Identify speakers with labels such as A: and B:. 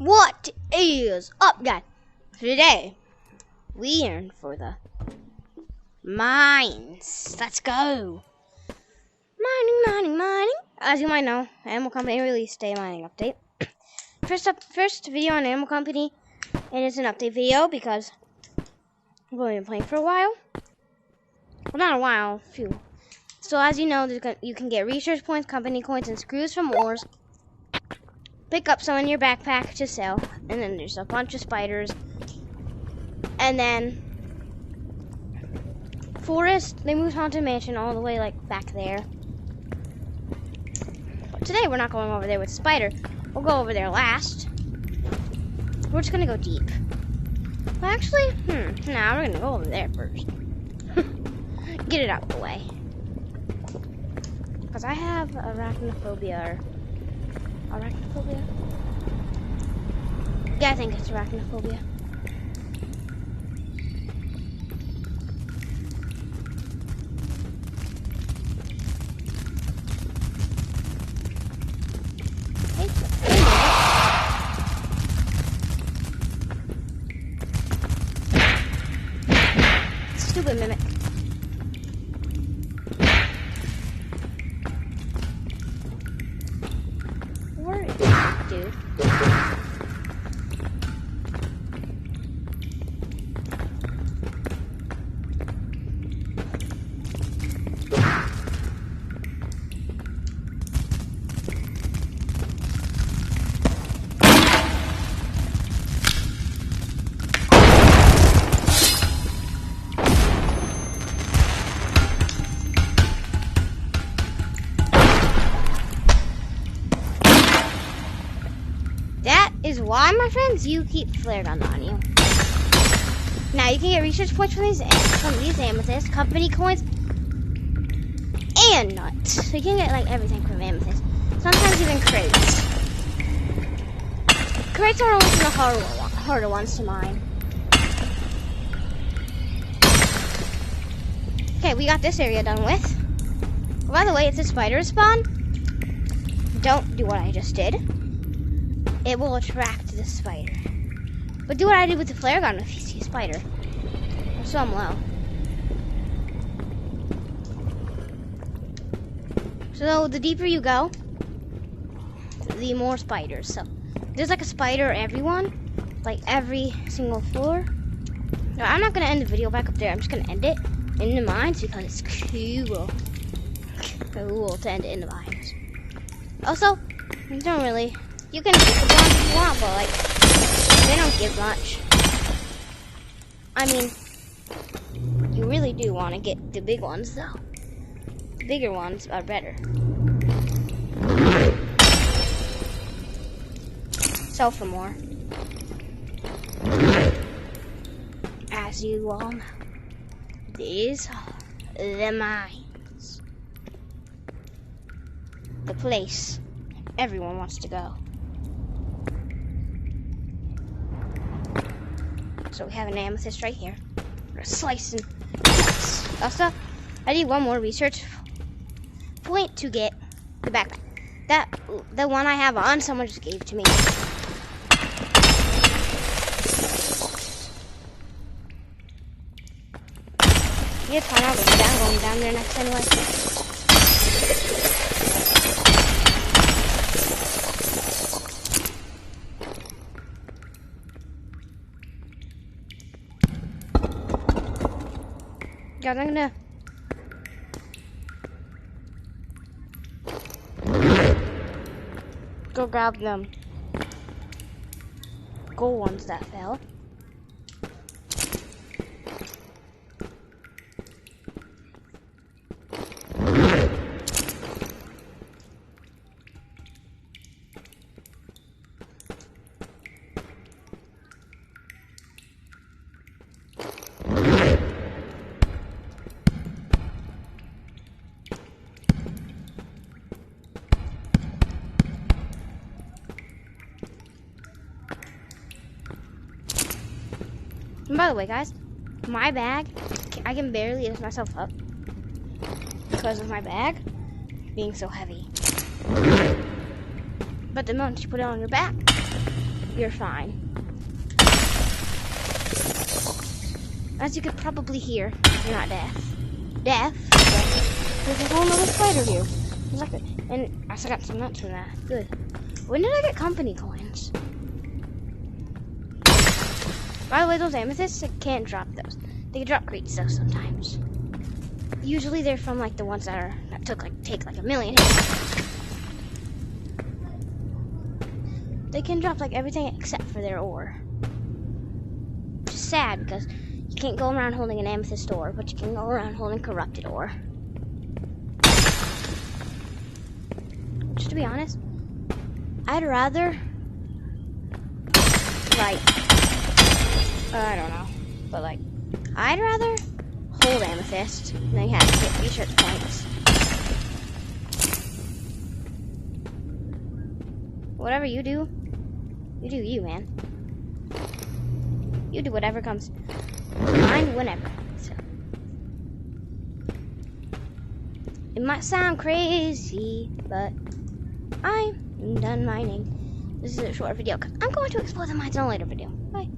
A: What is up, guys? Today, we are in for the mines. Let's go. Mining. As you might know, Animal Company released a mining update. First video on Animal Company. It is an update video because we've only been playing for a while. Well, not a while, few. So as you know, you can get research points, company coins, and screws from ores. Pick up some in your backpack to sell, and then there's a bunch of spiders. And then forest, they moved Haunted Mansion all the way like back there. But today we're not going over there with Spider. We'll go over there last. We're just gonna go deep. Well, actually, nah, we're gonna go over there first. Get it out of the way. Because I have arachnophobia. Arachnophobia? Yeah, I think it's arachnophobia. Stupid mimic. Where is it, dude? Is why, my friends, you keep flare gun on you. Now you can get research points from these amethysts, company coins, and nuts. So you can get like everything from amethyst. Sometimes even crates. Crates are always the harder ones to mine. Okay, we got this area done with. By the way, it's a spider spawn. Don't do what I just did. It will attract the spider. But do what I did with the flare gun if you see a spider. Or some low. So the deeper you go, the more spiders. So there's like a spider like every single floor. No, I'm not gonna end the video back up there. I'm just gonna end it in the mines because it's cool. Cool to end it in the mines. Also, you don't really. You can get the ones if you want, but like, they don't give much. I mean, you really do want to get the big ones, though. The bigger ones are better. Sell for more. As you all know, these are the mines. The place everyone wants to go. So we have an amethyst right here. We're slicing. Also, I need one more research point to get the backpack. The one I have on, someone just gave to me. You find out going down there next anyway. Guys, I'm gonna go grab them gold ones that fell. And by the way, guys, my bag, I can barely lift myself up because of my bag being so heavy. But the moment you put it on your back, you're fine. As you could probably hear, you're not deaf. Deaf? There's a whole other spider here. Exactly. And I still got some nuts from that. Good. When did I get company coins? By the way, those amethysts, I can't drop those. They can drop crates though sometimes. Usually they're from like the ones that take like a million hits. They can drop like everything except for their ore. Which is sad because you can't go around holding an amethyst ore, but you can go around holding corrupted ore. Which, to be honest, I'd rather like I don't know, but like I'd rather hold amethyst than have to get research points. Whatever you do you, man. You do whatever comes to mind whenever. So. It might sound crazy, but I'm done mining. This is a short video because I'm going to explore the mines in a later video. Bye.